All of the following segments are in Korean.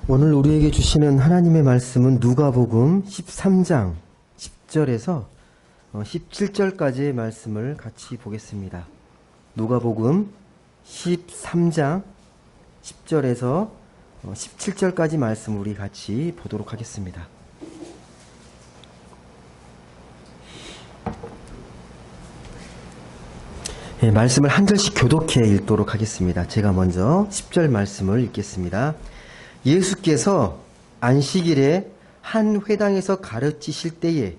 오늘 우리에게 주시는 하나님의 말씀은 누가복음 13장 10절에서 17절까지의 말씀을 같이 보겠습니다. 누가복음 13장 10절에서 17절까지 말씀 우리 같이 보도록 하겠습니다. 말씀을 한 절씩 교독해 읽도록 하겠습니다. 제가 먼저 10절 말씀을 읽겠습니다. 예수께서 안식일에 한 회당에서 가르치실 때에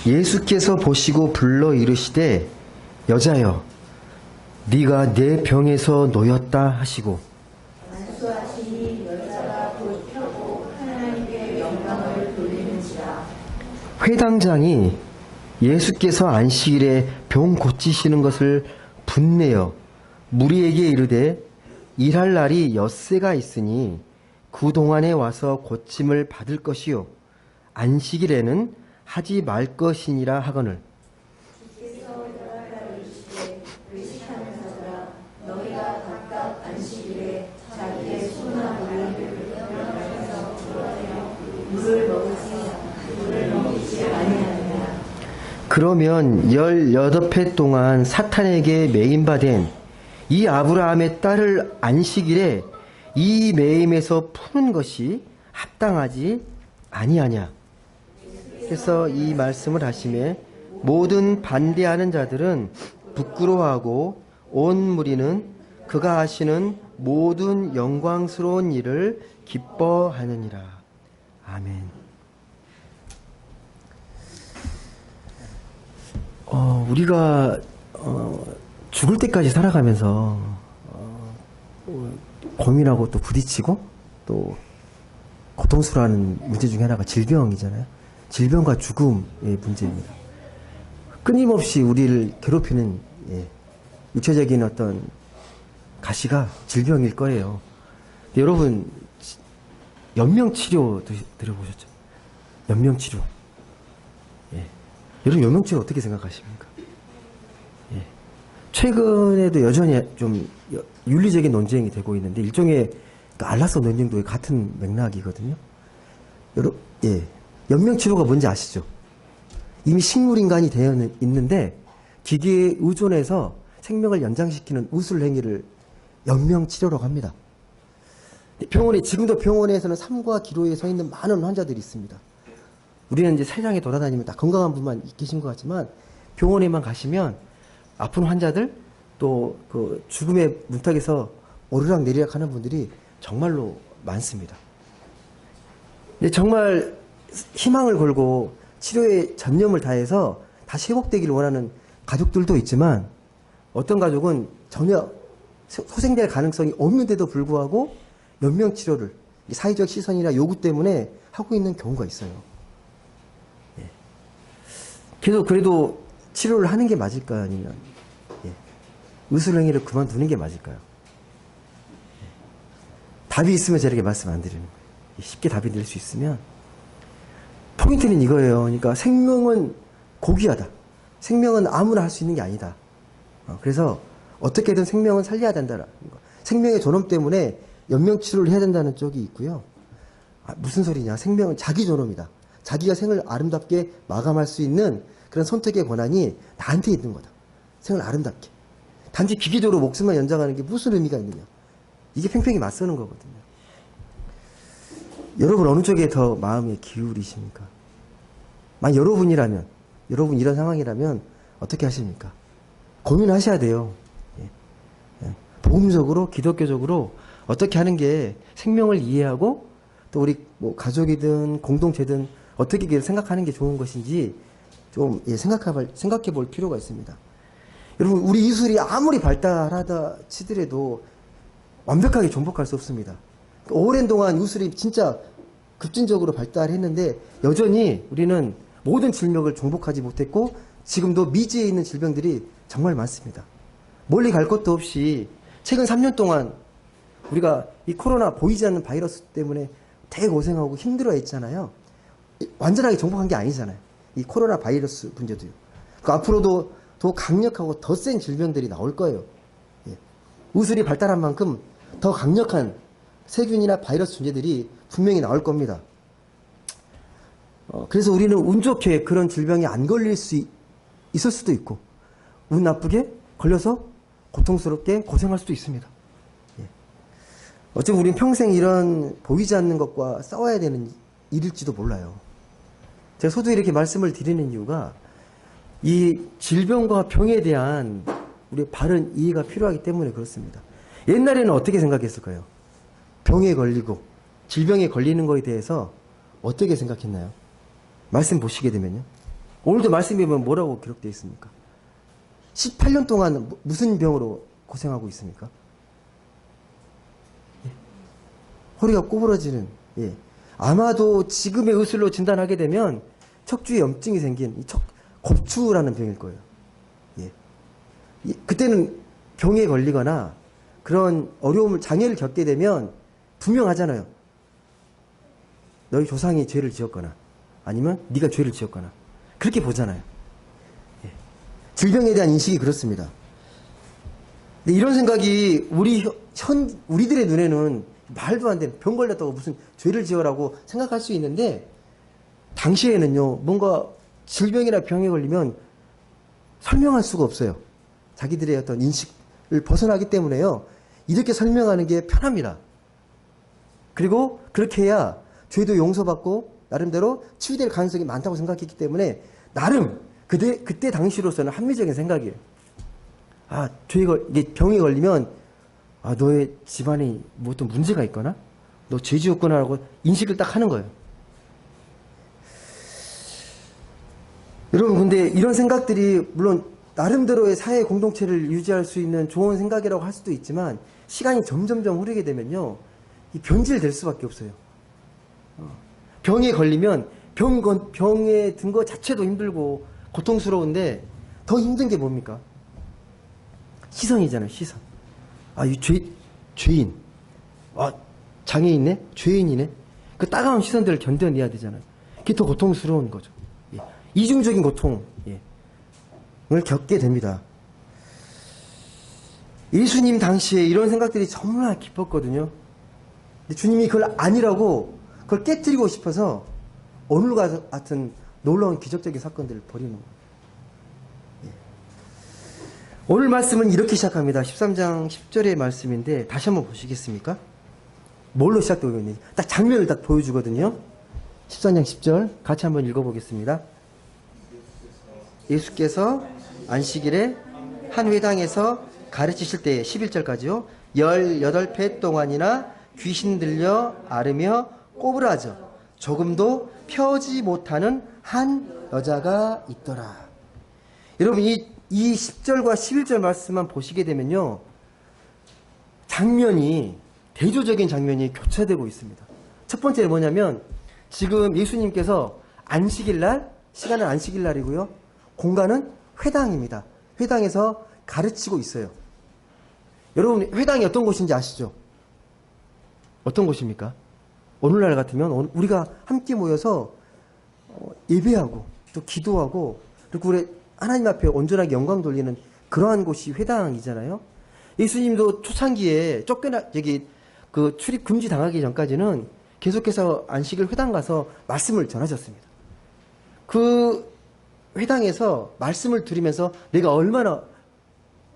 예수께서 보시고 불러 이르시되 여자여 네가 내 병에서 놓였다 하시고 안수하시니 여자가 곧 펴고 하나님께 영광을 돌리는지라. 회당장이 예수께서 안식일에 병 고치시는 것을 분내어 무리에게 이르되 일할 날이 엿새가 있으니 그 동안에 와서 고침을 받을 것이요 안식일에는 하지 말 것이니라 하거늘 주께서 열하라 이르시되 의식하는 자들아 너희가 각각 안식일에 자기의 소나 물을 끊어내서 불어내어 물을 먹지 아니하느냐. 그러면 18해 동안 사탄에게 매임받은 이 아브라함의 딸을 안식일에 이 매임에서 푸는 것이 합당하지 아니하냐. 그래서 이 말씀을 하시매 모든 반대하는 자들은 부끄러워하고 온 무리는 그가 하시는 모든 영광스러운 일을 기뻐하느니라. 아멘. 우리가 죽을 때까지 살아가면서 고민하고 또 부딪히고 또 고통스러워하는 문제 중에 하나가 질병이잖아요. 질병과 죽음의 문제입니다. 끊임없이 우리를 괴롭히는 육체적인 어떤 가시가 질병일 거예요. 여러분 연명치료 들어보셨죠? 연명치료. 여러분 연명치료 어떻게 생각하십니까? 최근에도 여전히 좀 윤리적인 논쟁이 되고 있는데 일종의 알라스 논쟁도 같은 맥락이거든요. 연명치료가 뭔지 아시죠? 이미 식물인간이 되어 있는데 기계에 의존해서 생명을 연장시키는 우술 행위를 연명치료라고 합니다. 지금도 병원에서는 삶과 기로에 서 있는 많은 환자들이 있습니다. 우리는 이제 세상에 돌아다니면 다 건강한 분만 계신 것 같지만 병원에만 가시면 아픈 환자들 또 그 죽음의 문턱에서 오르락 내리락 하는 분들이 정말로 많습니다. 근데 정말 희망을 걸고 치료에 전념을 다해서 다시 회복되기를 원하는 가족들도 있지만 어떤 가족은 전혀 소생될 가능성이 없는데도 불구하고 연명치료를 사회적 시선이나 요구 때문에 하고 있는 경우가 있어요. 그래도 치료를 하는 게 맞을까요? 아니면 의술행위를 그만두는 게 맞을까요? 답이 있으면 저렇게 말씀 안 드리는 거예요. 쉽게 답이 될 수 있으면 포인트는 이거예요. 그러니까 생명은 고귀하다. 생명은 아무나 할 수 있는 게 아니다. 그래서 어떻게든 생명은 살려야 된다라는 거. 생명의 존엄 때문에 연명치료를 해야 된다는 쪽이 있고요. 무슨 소리냐. 생명은 자기 존엄이다. 자기가 생을 아름답게 마감할 수 있는 그런 선택의 권한이 나한테 있는 거다. 생을 아름답게. 단지 기계적으로 목숨만 연장하는 게 무슨 의미가 있느냐. 이게 팽팽히 맞서는 거거든요. 여러분 어느 쪽에 더 마음이 기울이십니까? 만약 여러분 이런 상황이라면 어떻게 하십니까? 고민하셔야 돼요. 복음적으로 기독교적으로 어떻게 하는 게 생명을 이해하고 또 우리 가족이든 공동체든 어떻게 생각하는 게 좋은 것인지 좀 생각해 볼 필요가 있습니다. 여러분 우리 이술이 아무리 발달하다 치더라도 완벽하게 정복할 수 없습니다. 오랜 동안 이술이 진짜 급진적으로 발달했는데 여전히 우리는 모든 질병을 정복하지 못했고 지금도 미지에 있는 질병들이 정말 많습니다. 멀리 갈 것도 없이 최근 3년 동안 우리가 이 코로나 보이지 않는 바이러스 때문에 되게 고생하고 힘들어 했잖아요. 완전하게 정복한 게 아니잖아요. 이 코로나 바이러스 문제도요. 그 앞으로도 더 강력하고 더 센 질병들이 나올 거예요. 예. 의술이 발달한 만큼 더 강력한 세균이나 바이러스 존재들이 분명히 나올 겁니다. 그래서 우리는 운 좋게 그런 질병에 안 걸릴 수 있을 수도 있고, 운 나쁘게 걸려서 고통스럽게 고생할 수도 있습니다. 예. 어쩌면 우리는 평생 이런 보이지 않는 것과 싸워야 되는 일일지도 몰라요. 제가 소도 이렇게 말씀을 드리는 이유가 이 질병과 병에 대한 우리의 바른 이해가 필요하기 때문에 그렇습니다. 옛날에는 어떻게 생각했을까요? 병에 걸리고 질병에 걸리는 것에 대해서 어떻게 생각했나요? 말씀 보시게 되면요. 오늘도 말씀에 보면 뭐라고 기록되어 있습니까? 18년 동안 무슨 병으로 고생하고 있습니까? 예. 허리가 구부러지는, 예. 아마도 지금의 의술로 진단하게 되면 척추에 염증이 생긴 이 곱추라는 병일 거예요. 예. 그때는 병에 걸리거나 그런 어려움을, 장애를 겪게 되면 분명하잖아요. 너희 조상이 죄를 지었거나 아니면 네가 죄를 지었거나 그렇게 보잖아요. 예. 질병에 대한 인식이 그렇습니다. 근데 이런 생각이 우리들의 눈에는 말도 안 되는, 병 걸렸다고 무슨 죄를 지어라고 생각할 수 있는데, 당시에는요, 뭔가 질병이나 병에 걸리면 설명할 수가 없어요. 자기들의 어떤 인식을 벗어나기 때문에요, 이렇게 설명하는 게 편합니다. 그리고 그렇게 해야 죄도 용서받고 나름대로 치유될 가능성이 많다고 생각했기 때문에 나름 그때 당시로서는 합리적인 생각이에요. 아, 이게 병에 걸리면 아, 너의 집안에 뭐 어떤 문제가 있거나 너 죄 지었구나 라고 인식을 딱 하는 거예요. 여러분, 근데 이런 생각들이 물론 나름대로의 사회 공동체를 유지할 수 있는 좋은 생각이라고 할 수도 있지만, 시간이 점점점 흐르게 되면요, 이 변질될 수밖에 없어요. 병에 걸리면 병에 든 거 자체도 힘들고 고통스러운데 더 힘든 게 뭡니까? 시선이잖아요, 시선. 아, 이 죄인. 아, 장애인네? 죄인이네? 그 따가운 시선들을 견뎌내야 되잖아요. 그게 더 고통스러운 거죠. 예. 이중적인 고통을 겪게 됩니다. 예수님 당시에 이런 생각들이 정말 깊었거든요. 근데 주님이 그걸 아니라고, 그걸 깨뜨리고 싶어서 오늘과 같은 놀라운 기적적인 사건들을 벌이는 거예요. 예. 오늘 말씀은 이렇게 시작합니다. 13장 10절의 말씀인데 다시 한번 보시겠습니까? 뭘로 시작되고 있는지 딱 장면을 딱 보여주거든요. 13장 10절 같이 한번 읽어보겠습니다. 예수께서 안식일에 한 회당에서 가르치실 때에 11절까지요. 18회 동안이나 귀신 들려 앓으며 꼬부라져 조금도 펴지 못하는 한 여자가 있더라. 여러분, 이 10절과 11절 말씀만 보시게 되면요, 대조적인 장면이 교차되고 있습니다. 첫 번째는 뭐냐면, 지금 예수님께서 안식일날, 시간은 안식일날이고요, 공간은 회당입니다. 회당에서 가르치고 있어요. 여러분, 회당이 어떤 곳인지 아시죠? 어떤 곳입니까? 오늘날 같으면 우리가 함께 모여서 예배하고 또 기도하고, 그리고 우리 하나님 앞에 온전하게 영광 돌리는 그러한 곳이 회당이잖아요. 예수님도 초창기에 출입 금지 당하기 전까지는 계속해서 안식일 회당 가서 말씀을 전하셨습니다. 그 회당에서 말씀을 들으면서 내가 얼마나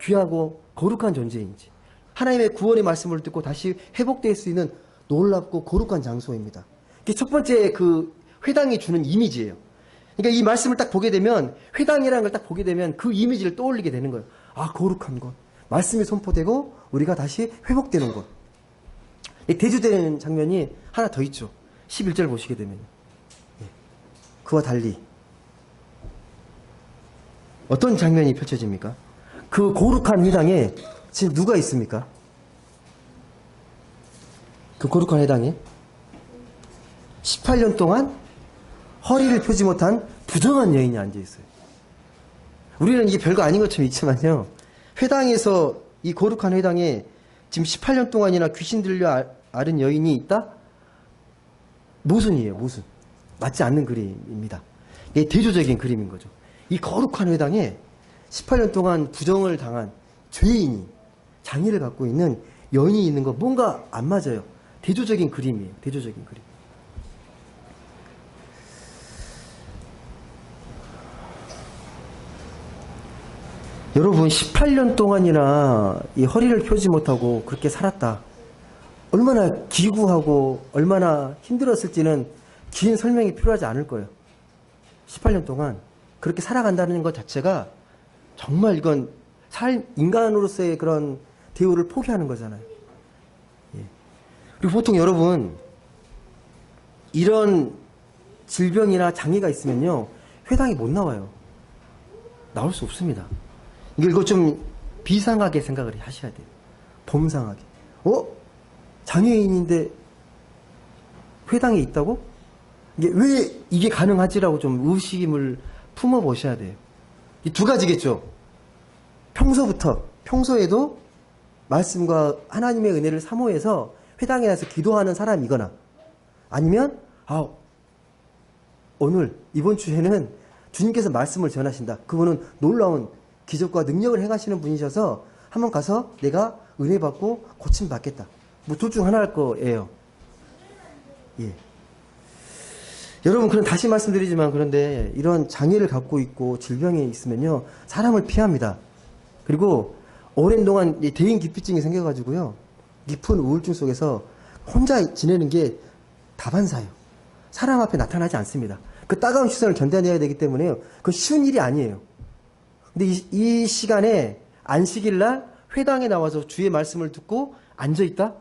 귀하고 거룩한 존재인지, 하나님의 구원의 말씀을 듣고 다시 회복될 수 있는 놀랍고 거룩한 장소입니다. 이게 첫 번째 그 회당이 주는 이미지예요. 그러니까 이 말씀을 딱 보게 되면, 회당이라는 걸 딱 보게 되면 그 이미지를 떠올리게 되는 거예요. 아, 거룩한 곳. 말씀이 선포되고 우리가 다시 회복되는 곳. 대조되는 장면이 하나 더 있죠. 11절 보시게 되면. 그와 달리 어떤 장면이 펼쳐집니까? 그 거룩한 회당에 지금 누가 있습니까? 그 거룩한 회당에 18년 동안 허리를 펴지 못한 부정한 여인이 앉아있어요. 우리는 이게 별거 아닌 것처럼 있지만요, 회당에서, 이 거룩한 회당에 지금 18년 동안이나 귀신 들려 앓은 여인이 있다? 모순이에요, 모순. 맞지 않는 그림입니다. 이게 대조적인 그림인 거죠. 이 거룩한 회당에 18년 동안 부정을 당한 죄인이 장애를 갖고 있는 여인이 있는 거 뭔가 안 맞아요. 대조적인 그림이에요. 대조적인 그림. 여러분 18년 동안이나 이 허리를 펴지 못하고 그렇게 살았다. 얼마나 기구하고 얼마나 힘들었을지는 긴 설명이 필요하지 않을 거예요. 18년 동안 그렇게 살아간다는 것 자체가 정말 이건 인간으로서의 그런 대우를 포기하는 거잖아요. 예. 그리고 보통 여러분 이런 질병이나 장애가 있으면요 회당에 못 나와요. 나올 수 없습니다. 이거 좀 비상하게 생각을 하셔야 돼요. 범상하게. 장애인인데 회당에 있다고? 이게 왜 이게 가능하지라고 좀 의심을 품어보셔야 돼요. 이 두 가지겠죠. 평소에도 말씀과 하나님의 은혜를 사모해서 회당에 나서 기도하는 사람이거나 아니면 오늘 이번 주에는 주님께서 말씀을 전하신다. 그분은 놀라운 기적과 능력을 행하시는 분이셔서 한번 가서 내가 은혜 받고 고침 받겠다. 뭐 둘 중 하나일 거예요. 예. 여러분, 그럼 다시 말씀드리지만 그런데 이런 장애를 갖고 있고 질병에 있으면요 사람을 피합니다. 그리고 오랜 동안 대인 기피증이 생겨가지고요 깊은 우울증 속에서 혼자 지내는 게 다반사예요. 사람 앞에 나타나지 않습니다. 그 따가운 시선을 견뎌내야 되기 때문에요. 그건 쉬운 일이 아니에요. 근데 이 시간에 안식일 날 회당에 나와서 주의 말씀을 듣고 앉아있다?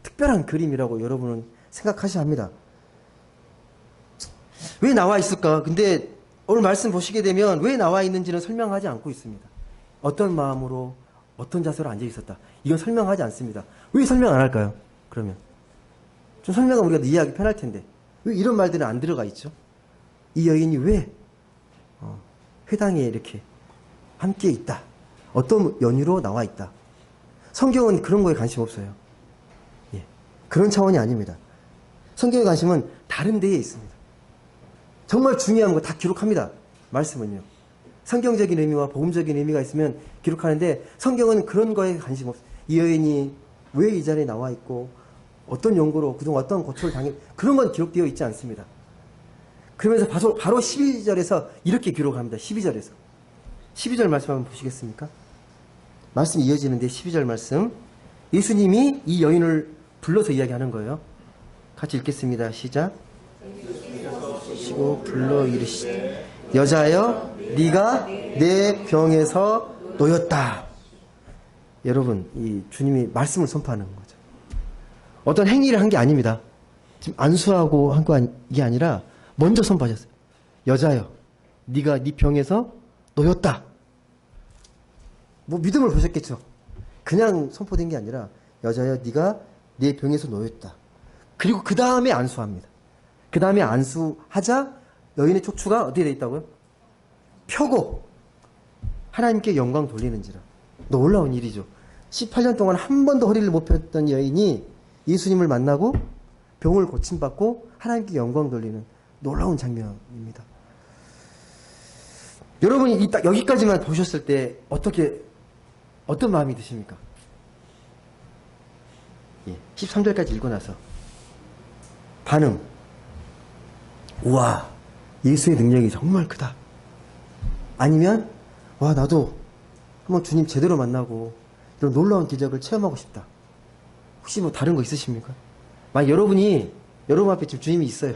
특별한 그림이라고 여러분은 생각하셔야 합니다. 왜 나와 있을까? 근데 오늘 말씀 보시게 되면 왜 나와 있는지는 설명하지 않고 있습니다. 어떤 마음으로 어떤 자세로 앉아 있었다. 이건 설명하지 않습니다. 왜 설명 안 할까요? 그러면 좀 설명하면 우리가 이해하기 편할 텐데 왜 이런 말들은 안 들어가 있죠? 이 여인이 왜 회당에 이렇게 함께 있다. 어떤 연유로 나와 있다. 성경은 그런 거에 관심 없어요. 예, 그런 차원이 아닙니다. 성경의 관심은 다른 데에 있습니다. 정말 중요한 거 다 기록합니다. 말씀은요. 성경적인 의미와 복음적인 의미가 있으면 기록하는데 성경은 그런 거에 관심 없어요. 이 여인이 왜 이 자리에 나와 있고 어떤 연고로 그동안 어떤 고초를 당했 그런 건 기록되어 있지 않습니다. 그러면서 바로 12절에서 이렇게 기록합니다. 12절 말씀 한번 보시겠습니까? 말씀이 이어지는데 12절 말씀 예수님이 이 여인을 불러서 이야기하는 거예요. 같이 읽겠습니다. 시작. 시고 불러 이르시되 여자여 네가 내 병에서 놓였다. 여러분 이 주님이 말씀을 선포하는 거죠. 어떤 행위를 한 게 아닙니다. 지금 안수하고 한 게 아니라 먼저 선포하셨어요. 여자여 네가 네 병에서 놓였다. 뭐 믿음을 보셨겠죠. 그냥 선포된 게 아니라 여자여 네가 네 병에서 놓였다. 그리고 그 다음에 안수합니다. 그 다음에 안수하자 여인의 척추가 어떻게 되어 있다고요? 펴고 하나님께 영광 돌리는지라. 놀라운 일이죠. 18년 동안 한 번도 허리를 못 폈던 여인이 예수님을 만나고 병을 고침받고 하나님께 영광 돌리는 놀라운 장면입니다. 여러분이 딱 여기까지만 보셨을 때 어떤 마음이 드십니까? 예, 13절까지 읽고 나서 반응. 우와, 예수의 능력이 정말 크다. 아니면 와, 나도 한번 주님 제대로 만나고 이런 놀라운 기적을 체험하고 싶다. 혹시 뭐 다른 거 있으십니까? 만약 여러분 앞에 지금 주님이 있어요.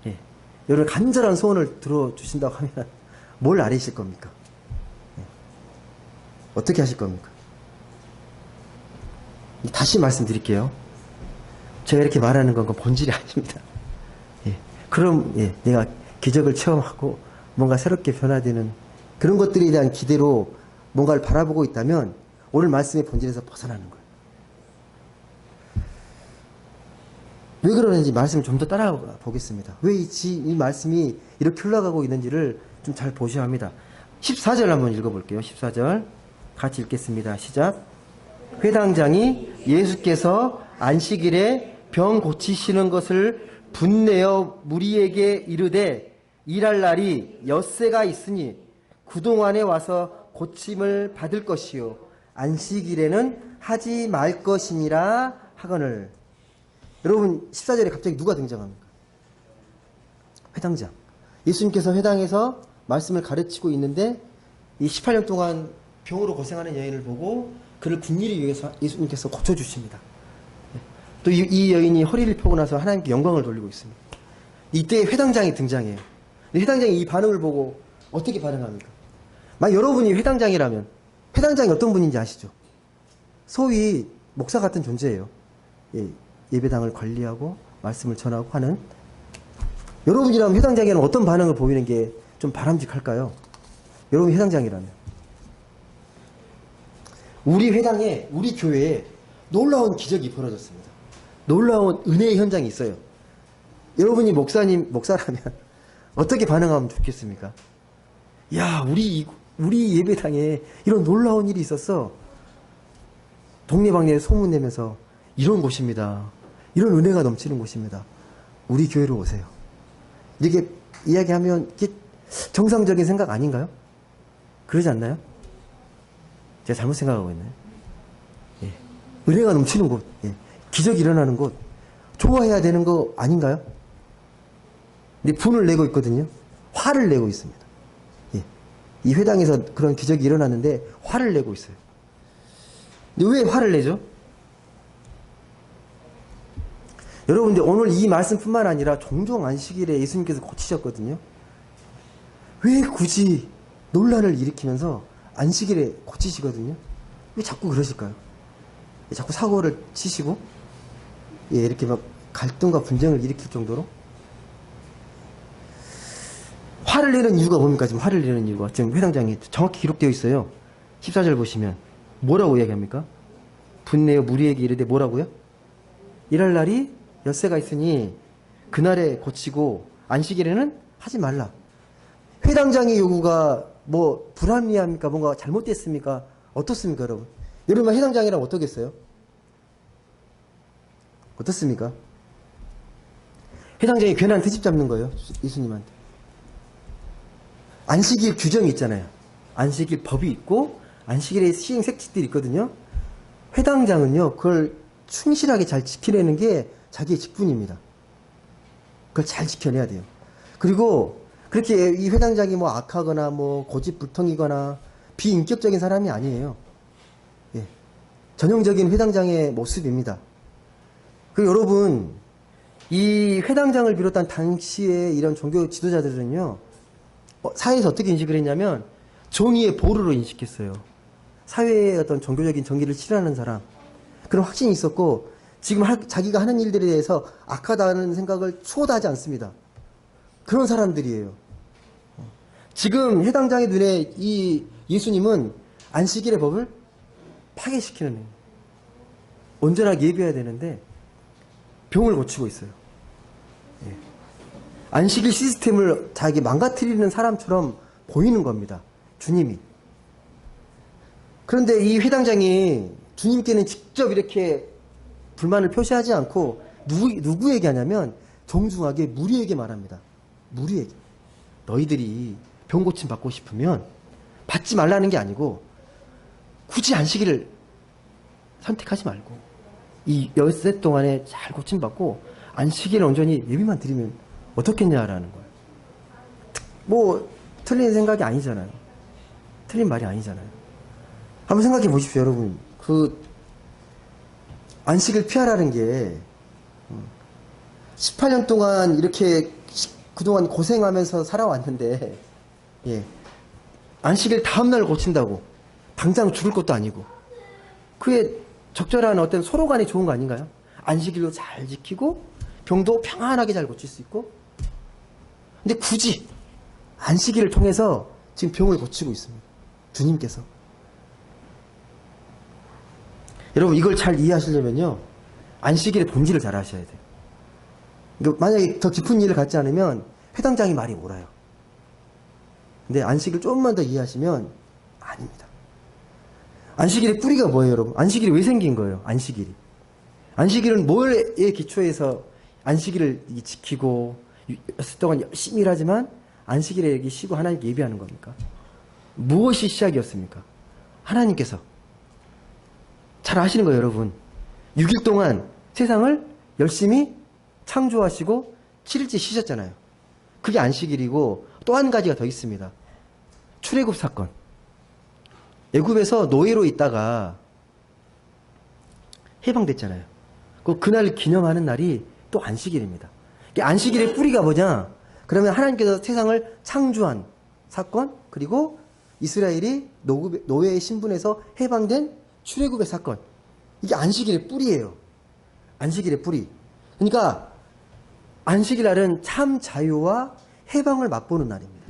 예, 여러분 간절한 소원을 들어주신다고 하면 뭘 아뢰실 겁니까? 예, 어떻게 하실 겁니까? 다시 말씀드릴게요. 제가 이렇게 말하는 건 본질이 아닙니다. 예, 그럼 내가 기적을 체험하고 뭔가 새롭게 변화되는 그런 것들에 대한 기대로 뭔가를 바라보고 있다면 오늘 말씀의 본질에서 벗어나는 거예요. 왜 그러는지 말씀을 좀 더 따라가 보겠습니다. 왜 이 말씀이 이렇게 흘러가고 있는지를 좀 잘 보셔야 합니다. 14절 한번 읽어볼게요. 14절 같이 읽겠습니다. 시작. 회당장이 예수께서 안식일에 병 고치시는 것을 분내어 무리에게 이르되 일할 날이 엿새가 있으니 그동안에 와서 고침을 받을 것이요 안식일에는 하지 말 것이니라 하거늘. 여러분 14절에 갑자기 누가 등장합니까? 회당장. 예수님께서 회당에서 말씀을 가르치고 있는데 이 18년 동안 병으로 고생하는 여인을 보고 그를 국리를 위해서 예수님께서 고쳐주십니다. 또 이 여인이 허리를 펴고 나서 하나님께 영광을 돌리고 있습니다. 이때 회당장이 등장해요. 회당장이 이 반응을 보고 어떻게 반응합니까? 만약 여러분이 회당장이라면 회당장이 어떤 분인지 아시죠? 소위 목사 같은 존재예요. 예배당을 관리하고 말씀을 전하고 하는. 여러분이라면 회당장에는 어떤 반응을 보이는 게 좀 바람직할까요? 여러분이 회당장이라면. 우리 회당에, 우리 교회에 놀라운 기적이 벌어졌습니다. 놀라운 은혜의 현장이 있어요. 여러분이 목사라면 어떻게 반응하면 좋겠습니까? 야, 우리 예배당에 이런 놀라운 일이 있었어. 동네방네에 소문내면서 이런 곳입니다. 이런 은혜가 넘치는 곳입니다. 우리 교회로 오세요. 이렇게 이야기하면 이게 정상적인 생각 아닌가요? 그러지 않나요? 제가 잘못 생각하고 있나요? 예. 은혜가 넘치는 곳, 예. 기적이 일어나는 곳, 좋아해야 되는 거 아닌가요? 근데 분을 내고 있거든요. 화를 내고 있습니다. 예. 이 회당에서 그런 기적이 일어났는데 화를 내고 있어요. 근데 왜 화를 내죠? 여러분들 오늘 이 말씀뿐만 아니라 종종 안식일에 예수님께서 고치셨거든요. 왜 굳이 논란을 일으키면서 안식일에 고치시거든요? 왜 자꾸 그러실까요? 왜 자꾸 사고를 치시고 이렇게 막 갈등과 분쟁을 일으킬 정도로 화를 내는 이유가 뭡니까? 지금 화를 내는 이유가 지금 회당장에 정확히 기록되어 있어요. 14절 보시면 뭐라고 이야기합니까? 분내어 무리에게 이르되 뭐라고요? 일할 날이 엿새가 있으니 그날에 고치고 안식일에는 하지 말라. 회당장의 요구가 뭐 불합리합니까? 뭔가 잘못됐습니까? 어떻습니까, 여러분? 여러분 회당장이라면 어떻겠어요? 어떻습니까? 회당장이 괜한 트집 잡는 거예요, 예수님한테. 안식일 규정이 있잖아요. 안식일 법이 있고 안식일에 시행 색칙들이 있거든요. 회당장은요, 그걸 충실하게 잘 지켜내는 게 자기의 직분입니다. 그걸 잘 지켜내야 돼요. 그리고 그렇게 이 회당장이 뭐 악하거나 뭐 고집불통이거나 비인격적인 사람이 아니에요. 예. 전형적인 회당장의 모습입니다. 그리고 여러분, 이 회당장을 비롯한 당시의 이런 종교 지도자들은요, 사회에서 어떻게 인식을 했냐면 정의의 보루로 인식했어요. 사회의 어떤 종교적인 정의를 실현하는 사람, 그런 확신이 있었고, 지금 자기가 하는 일들에 대해서 악하다는 생각을 추호도 하지 않습니다. 그런 사람들이에요. 지금 회당장의 눈에 이 예수님은 안식일의 법을 파괴시키는 거예요. 온전하게 예배해야 되는데 병을 고치고 있어요. 예. 안식일 시스템을 자기 망가뜨리는 사람처럼 보이는 겁니다. 주님이. 그런데 이 회당장이 주님께는 직접 이렇게 불만을 표시하지 않고 누구에게 하냐면 정중하게 무리에게 말합니다. 무리에게. 너희들이 병 고침 받고 싶으면 받지 말라는 게 아니고 굳이 안식일을 선택하지 말고 이 엿새 동안에 잘 고침 받고 안식일을 온전히 예배만 드리면 어떻겠냐라는 거예요. 뭐 틀린 생각이 아니잖아요. 틀린 말이 아니잖아요. 한번 생각해 보십시오, 여러분. 그 안식을 피하라는 게 18년 동안 이렇게 그동안 고생하면서 살아왔는데, 예, 안식일 다음날 고친다고 당장 죽을 것도 아니고 그게 적절한 어떤 서로 간에 좋은 거 아닌가요? 안식일도 잘 지키고 병도 평안하게 잘 고칠 수 있고. 근데 굳이 안식일을 통해서 지금 병을 고치고 있습니다. 주님께서. 여러분 이걸 잘 이해하시려면요, 안식일의 본질을 잘 아셔야 돼요. 그러니까 만약에 더 깊은 이해를 갖지 않으면 회당장이 말이 옳아요. 근데 안식일 조금만 더 이해하시면 아닙니다. 안식일의 뿌리가 뭐예요, 여러분? 안식일이 왜 생긴 거예요? 안식일이. 안식일은 뭐에 기초해서 안식일을 지키고 엿새 동안 열심히 일하지만 안식일에 여기 쉬고 하나님께 예배하는 겁니까? 무엇이 시작이었습니까? 하나님께서 잘 아시는 거예요, 여러분. 6일 동안 세상을 열심히 창조하시고 7일째 쉬셨잖아요. 그게 안식일이고 또 한 가지가 더 있습니다. 출애굽 사건. 애굽에서 노예로 있다가 해방됐잖아요. 그날 기념하는 날이 또 안식일입니다. 안식일의 뿌리가 뭐냐? 그러면 하나님께서 세상을 창조한 사건, 그리고 이스라엘이 노예의 신분에서 해방된 출애굽의 사건. 이게 안식일의 뿌리예요. 안식일의 뿌리. 그러니까 안식일 날은 참 자유와 해방을 맛보는 날입니다.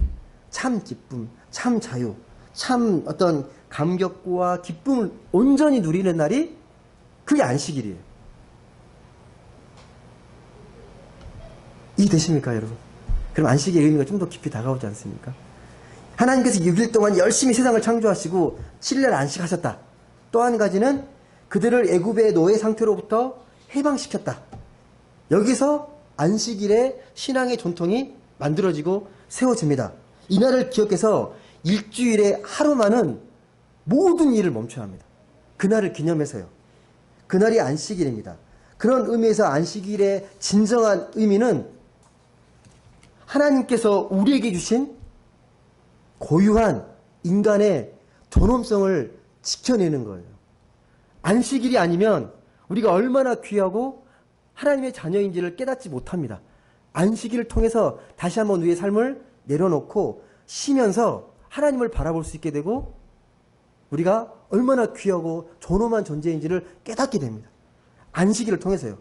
참 기쁨, 참 자유, 참 어떤 감격과 기쁨을 온전히 누리는 날이 그게 안식일이에요. 이해되십니까, 여러분? 그럼 안식일의 의미가 좀 더 깊이 다가오지 않습니까? 하나님께서 6일 동안 열심히 세상을 창조하시고 7일 안식하셨다. 또 한 가지는 그들을 애굽의 노예 상태로부터 해방시켰다. 여기서 안식일의 신앙의 전통이 만들어지고 세워집니다. 이날을 기억해서 일주일에 하루만은 모든 일을 멈춰야 합니다. 그날을 기념해서요. 그날이 안식일입니다. 그런 의미에서 안식일의 진정한 의미는 하나님께서 우리에게 주신 고유한 인간의 존엄성을 지켜내는 거예요. 안식일이 아니면 우리가 얼마나 귀하고 하나님의 자녀인지를 깨닫지 못합니다. 안식일을 통해서 다시 한번 우리의 삶을 내려놓고 쉬면서 하나님을 바라볼 수 있게 되고 우리가 얼마나 귀하고 존엄한 존재인지를 깨닫게 됩니다. 안식일을 통해서요.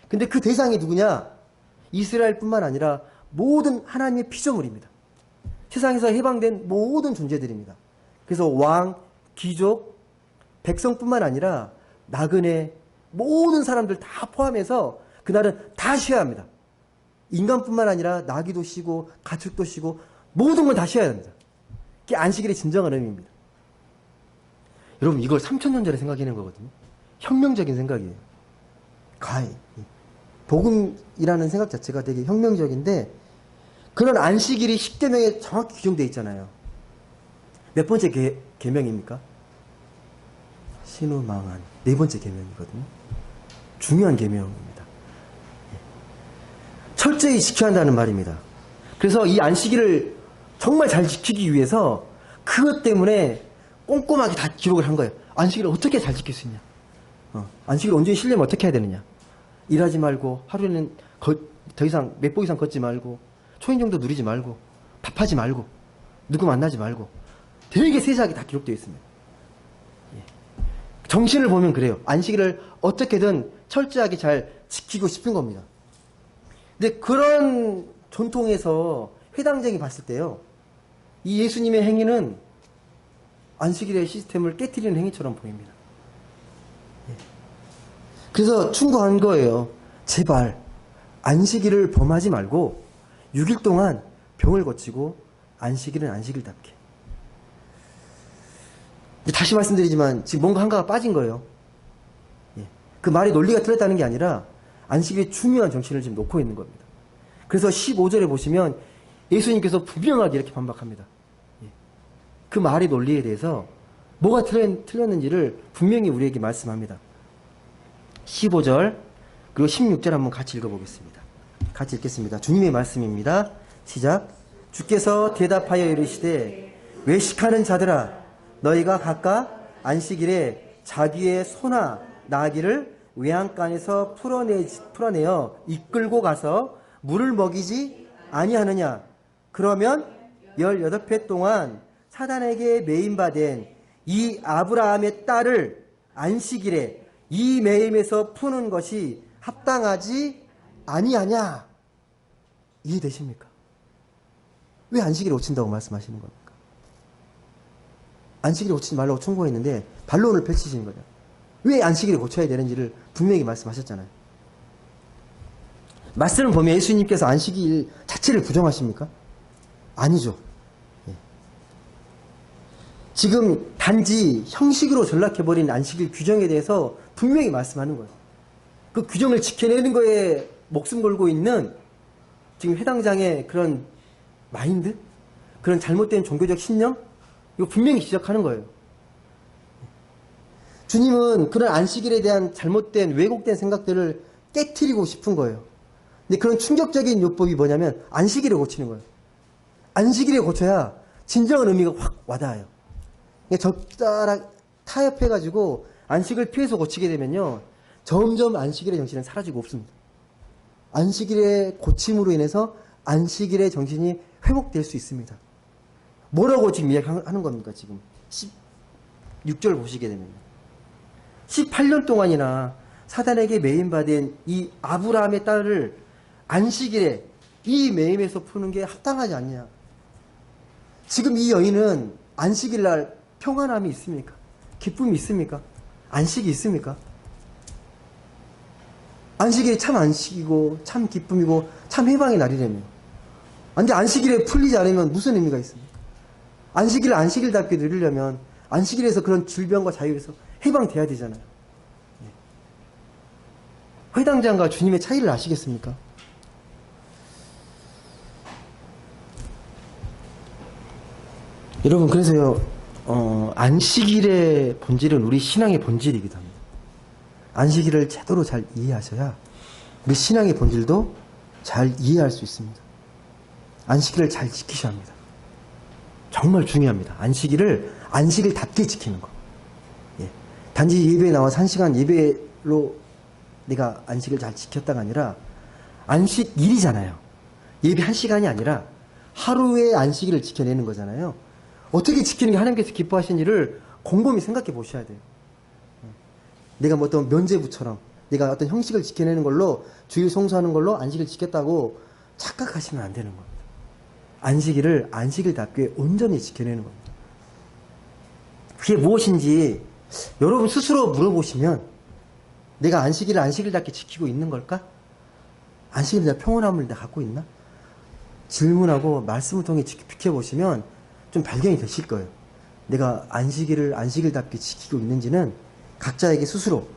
근데 그 대상이 누구냐? 이스라엘뿐만 아니라 모든 하나님의 피조물입니다. 세상에서 해방된 모든 존재들입니다. 그래서 왕, 귀족, 백성뿐만 아니라 나그네, 모든 사람들 다 포함해서 그날은 다 쉬어야 합니다. 인간뿐만 아니라 나귀도 쉬고 가축도 쉬고 모든 건 다 쉬어야 합니다. 그게 안식일의 진정한 의미입니다. 여러분 이걸 3000년 전에 생각해낸 거거든요. 혁명적인 생각이에요. 가히 복음이라는 생각 자체가 되게 혁명적인데 그런 안식일이 10계명에 정확히 규정되어 있잖아요. 몇 번째 계명입니까? 신우망한 4번째 계명이거든요. 중요한 계명입니다. 철저히 지켜야 한다는 말입니다. 그래서 이 안식일을 정말 잘 지키기 위해서 그것 때문에 꼼꼼하게 다 기록을 한 거예요. 안식일을 어떻게 잘 지킬 수 있냐? 안식일 온전히 쉬려면 어떻게 해야 되느냐? 일하지 말고 하루에는 더 이상 몇 보 이상 걷지 말고 초인종도 누리지 말고 밥하지 말고 누구 만나지 말고 되게 세세하게 다 기록되어 있습니다. 정신을 보면 그래요. 안식일을 어떻게든 철저하게 잘 지키고 싶은 겁니다. 근데 그런 전통에서 회당장이 봤을 때요. 이 예수님의 행위는 안식일의 시스템을 깨트리는 행위처럼 보입니다. 그래서 충고한 거예요. 제발 안식일을 범하지 말고 6일 동안 병을 거치고 안식일은 안식일답게. 다시 말씀드리지만 지금 뭔가 한가가 빠진 거예요. 그 말이 논리가 틀렸다는 게 아니라 안식일의 중요한 정신을 지금 놓고 있는 겁니다. 그래서 15절에 보시면 예수님께서 분명하게 이렇게 반박합니다. 그 말의 논리에 대해서 뭐가 틀렸는지를 분명히 우리에게 말씀합니다. 15절 그리고 16절 한번 같이 읽어보겠습니다. 같이 읽겠습니다. 주님의 말씀입니다. 시작. 주께서 대답하여 이르시되 외식하는 자들아 너희가 각각 안식일에 자기의 소나 나귀를 외양간에서 풀어내어 이끌고 가서 물을 먹이지 아니하느냐. 그러면 18회 동안 사단에게 매인받은 이 아브라함의 딸을 안식일에 이 매임에서 푸는 것이 합당하지 아니하냐. 이해되십니까? 왜 안식일에 고친다고 말씀하시는 겁니까? 안식일에 고치지 말라고 충고했는데 반론을 펼치시는 거죠. 왜 안식일에 고쳐야 되는지를 분명히 말씀하셨잖아요. 말씀을 보면 예수님께서 안식일 자체를 부정하십니까? 아니죠. 지금 단지 형식으로 전락해버린 안식일 규정에 대해서 분명히 말씀하는 거예요. 그 규정을 지켜내는 거에 목숨 걸고 있는 지금 회당장의 그런 마인드? 그런 잘못된 종교적 신념? 이거 분명히 지적하는 거예요. 주님은 그런 안식일에 대한 잘못된 왜곡된 생각들을 깨트리고 싶은 거예요. 근데 그런 충격적인 요법이 뭐냐면 안식일을 고치는 거예요. 안식일에 고쳐야 진정한 의미가 확 와닿아요. 적절하게 타협해가지고 안식을 피해서 고치게 되면요, 점점 안식일의 정신은 사라지고 없습니다. 안식일의 고침으로 인해서 안식일의 정신이 회복될 수 있습니다. 뭐라고 지금 이야기하는 겁니까? 지금 16절 보시게 되면 18년 동안이나 사단에게 매임받은 이 아브라함의 딸을 안식일에 이 매임에서 푸는 게 합당하지 않냐. 지금 이 여인은 안식일 날 평안함이 있습니까? 기쁨이 있습니까? 안식이 있습니까? 안식일이 참 안식이고 참 기쁨이고 참 해방의 날이라며. 근데 안식일에 풀리지 않으면 무슨 의미가 있습니까? 안식일을 안식일답게 누리려면 안식일에서 그런 질병과 자유에서 해방돼야 되잖아요. 회당장과 주님의 차이를 아시겠습니까? 여러분, 그래서요, 안식일의 본질은 우리 신앙의 본질이기도 합니다. 안식일을 제대로 잘 이해하셔야 우리 신앙의 본질도 잘 이해할 수 있습니다. 안식일을 잘 지키셔야 합니다. 정말 중요합니다. 안식일답게 지키는 거. 예. 단지 예배에 나와서 1시간 예배로 내가 안식을 잘 지켰다가 아니라 안식일이잖아요. 예배 1시간이 아니라 하루의 안식일을 지켜내는 거잖아요. 어떻게 지키는 게 하나님께서 기뻐하신 일을 곰곰이 생각해 보셔야 돼요. 내가 뭐 어떤 면제부처럼 내가 어떤 형식을 지켜내는 걸로 주일 송수하는 걸로 안식을 지켰다고 착각하시면 안 되는 겁니다. 안식일을 안식일답게 온전히 지켜내는 겁니다. 그게 무엇인지 여러분 스스로 물어보시면 내가 안식일을 안식일답게 지키고 있는 걸까? 안식일에 대한 평온함을 내가 갖고 있나? 질문하고 말씀을 통해 비켜보시면 좀 발견이 되실 거예요. 내가 안식일을 안식일답게 지키고 있는지는 각자에게 스스로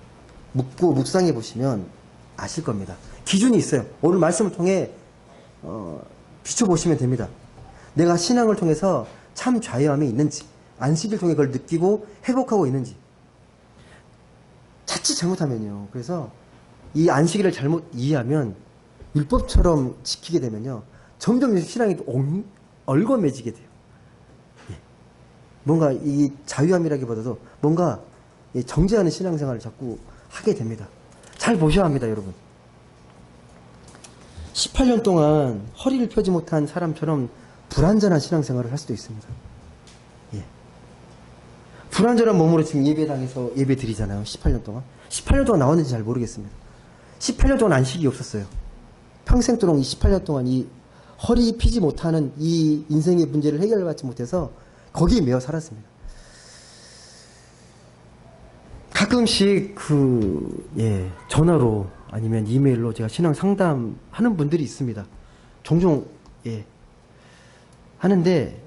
묻고 묵상해 보시면 아실 겁니다. 기준이 있어요. 오늘 말씀을 통해 비춰보시면 됩니다. 내가 신앙을 통해서 참 자유함이 있는지, 안식일 통해 그걸 느끼고 회복하고 있는지. 자칫 잘못하면요. 그래서 이 안식일을 잘못 이해하면 율법처럼 지키게 되면요, 점점 신앙이 얼거매지게 돼요. 예. 뭔가 이 자유함이라기보다도 뭔가 정죄하는 신앙생활을 자꾸 하게 됩니다. 잘 보셔야 합니다, 여러분. 18년 동안 허리를 펴지 못한 사람처럼 불완전한 신앙생활을 할 수도 있습니다. 예. 불완전한 몸으로 지금 예배당에서 예배 드리잖아요. 18년 동안. 18년 동안 나왔는지 잘 모르겠습니다. 18년 동안 안식이 없었어요. 평생 동안 이 18년 동안 이 허리 피지 못하는 이 인생의 문제를 해결받지 못해서 거기에 매여 살았습니다. 가끔씩 전화로 아니면 이메일로 제가 신앙 상담하는 분들이 있습니다. 종종, 하는데,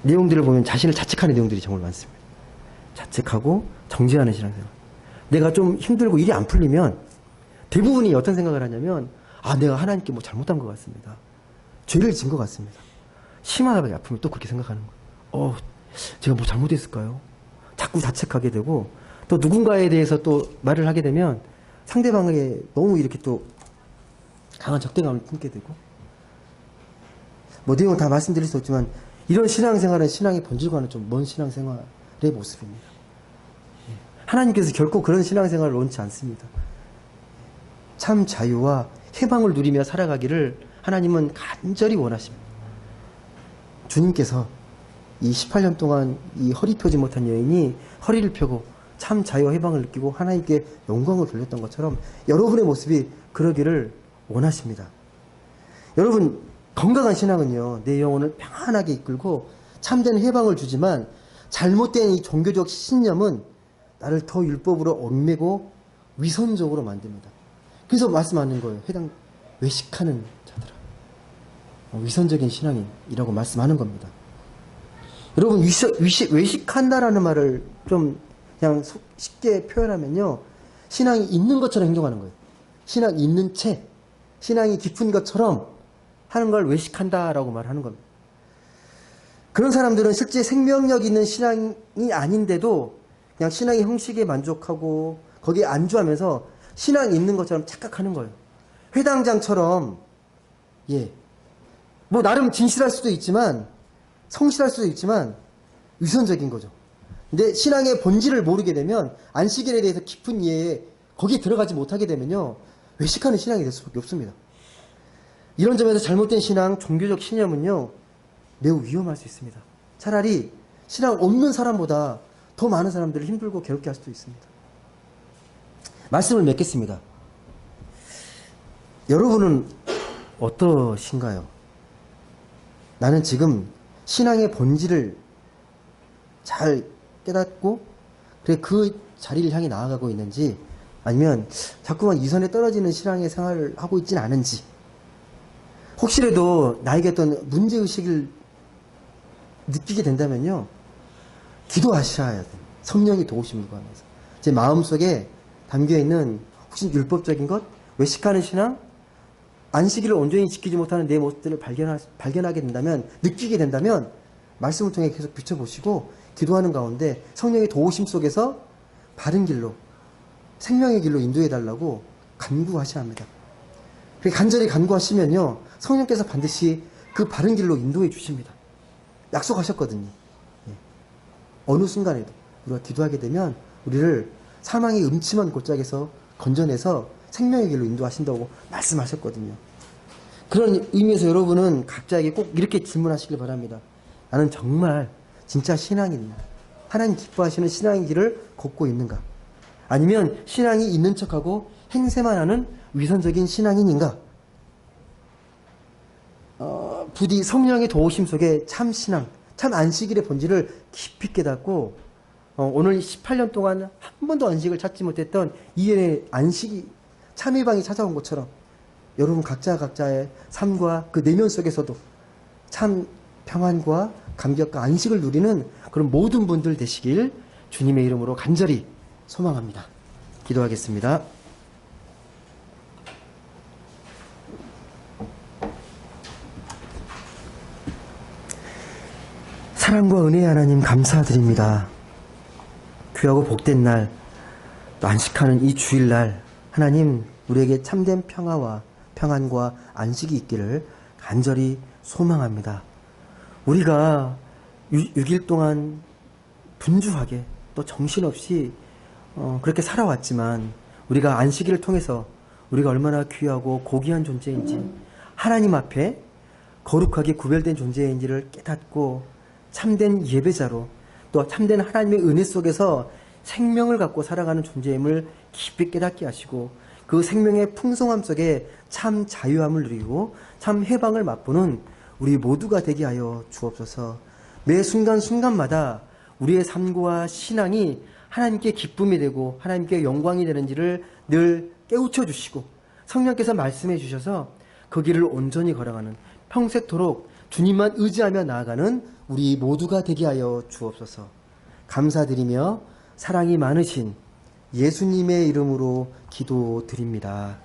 내용들을 보면 자신을 자책하는 내용들이 정말 많습니다. 자책하고 정죄하는 신앙생활. 내가 좀 힘들고 일이 안 풀리면 대부분이 어떤 생각을 하냐면, 내가 하나님께 뭐 잘못한 것 같습니다. 죄를 진 것 같습니다. 심하게 아프면 또 그렇게 생각하는 거예요. 제가 뭐 잘못했을까요? 자꾸 자책하게 되고, 또 누군가에 대해서 또 말을 하게 되면 상대방에게 너무 이렇게 또 강한 적대감을 품게 되고, 뭐 내용은 다 말씀드릴 수 없지만 이런 신앙생활은 신앙의 본질과는 좀 먼 신앙생활의 모습입니다. 하나님께서 결코 그런 신앙생활을 원치 않습니다. 참 자유와 해방을 누리며 살아가기를 하나님은 간절히 원하십니다. 주님께서 이 18년 동안 이 허리 펴지 못한 여인이 허리를 펴고 참 자유와 해방을 느끼고 하나님께 영광을 돌렸던 것처럼 여러분의 모습이 그러기를 원하십니다. 여러분, 건강한 신앙은요, 내 영혼을 평안하게 이끌고 참된 해방을 주지만 잘못된 이 종교적 신념은 나를 더 율법으로 얽매고 위선적으로 만듭니다. 그래서 말씀하는 거예요. 외식하는 자들아. 위선적인 신앙이라고 말씀하는 겁니다. 여러분, 외식한다라는 말을 좀 그냥 쉽게 표현하면요, 신앙이 있는 것처럼 행동하는 거예요. 신앙이 있는 채 신앙이 깊은 것처럼 하는 걸 외식한다라고 말하는 겁니다. 그런 사람들은 실제 생명력 있는 신앙이 아닌데도 그냥 신앙의 형식에 만족하고 거기에 안주하면서 신앙이 있는 것처럼 착각하는 거예요. 회당장처럼 뭐 나름 진실할 수도 있지만 성실할 수도 있지만 위선적인 거죠. 근데 신앙의 본질을 모르게 되면 안식일에 대해서 깊은 이해에 거기에 들어가지 못하게 되면요 외식하는 신앙이 될 수밖에 없습니다. 이런 점에서 잘못된 신앙, 종교적 신념은요 매우 위험할 수 있습니다. 차라리 신앙 없는 사람보다 더 많은 사람들을 힘들고 괴롭게 할 수도 있습니다. 말씀을 맺겠습니다. 여러분은 어떠신가요? 나는 지금 신앙의 본질을 잘 깨닫고 그래 그 자리를 향해 나아가고 있는지 아니면 자꾸만 이선에 떨어지는 신앙의 생활을 하고 있지는 않은지 혹시라도 나에게 어떤 문제의식을 느끼게 된다면요 기도하셔야 돼요. 성령이 도우심을 구하면서 제 마음속에 담겨있는 혹시 율법적인 것, 외식하는 신앙, 안식일을 온전히 지키지 못하는 내 모습들을 발견하게 된다면 느끼게 된다면 말씀을 통해 계속 비춰보시고 기도하는 가운데 성령의 도우심 속에서 바른 길로 생명의 길로 인도해달라고 간구하셔야 합니다. 그렇게 간절히 간구하시면요 성령께서 반드시 그 바른 길로 인도해 주십니다. 약속하셨거든요. 어느 순간에도 우리가 기도하게 되면 우리를 사망의 음침한 골짜기에서 건져내서 생명의 길로 인도하신다고 말씀하셨거든요. 그런 의미에서 여러분은 각자에게 꼭 이렇게 질문하시길 바랍니다. 나는 정말 진짜 신앙인가? 하나님 기뻐하시는 신앙의 길을 걷고 있는가? 아니면 신앙이 있는 척하고 행세만 하는 위선적인 신앙인인가? 부디 성령의 도우심 속에 참 신앙, 참 안식일의 본질을 깊이 깨닫고 오늘 18년 동안 한 번도 안식을 찾지 못했던 이의 안식이 참회방이 찾아온 것처럼 여러분 각자의 삶과 그 내면 속에서도 참 평안과 감격과 안식을 누리는 그런 모든 분들 되시길 주님의 이름으로 간절히 소망합니다. 기도하겠습니다. 사랑과 은혜의 하나님 감사드립니다. 귀하고 복된 날, 또 안식하는 이 주일날 하나님 우리에게 참된 평화와 평안과 안식이 있기를 간절히 소망합니다. 우리가 6일 동안 분주하게 또 정신없이 그렇게 살아왔지만 우리가 안식일을 통해서 우리가 얼마나 귀하고 고귀한 존재인지 하나님 앞에 거룩하게 구별된 존재인지를 깨닫고 참된 예배자로 또 참된 하나님의 은혜 속에서 생명을 갖고 살아가는 존재임을 깊이 깨닫게 하시고 그 생명의 풍성함 속에 참 자유함을 누리고 참 해방을 맛보는 우리 모두가 되게 하여 주옵소서. 매 순간순간마다 우리의 삶과 신앙이 하나님께 기쁨이 되고 하나님께 영광이 되는지를 늘 깨우쳐 주시고 성령께서 말씀해 주셔서 그 길을 온전히 걸어가는 평생토록 주님만 의지하며 나아가는 우리 모두가 되게 하여 주옵소서. 감사드리며 사랑이 많으신 예수님의 이름으로 기도드립니다.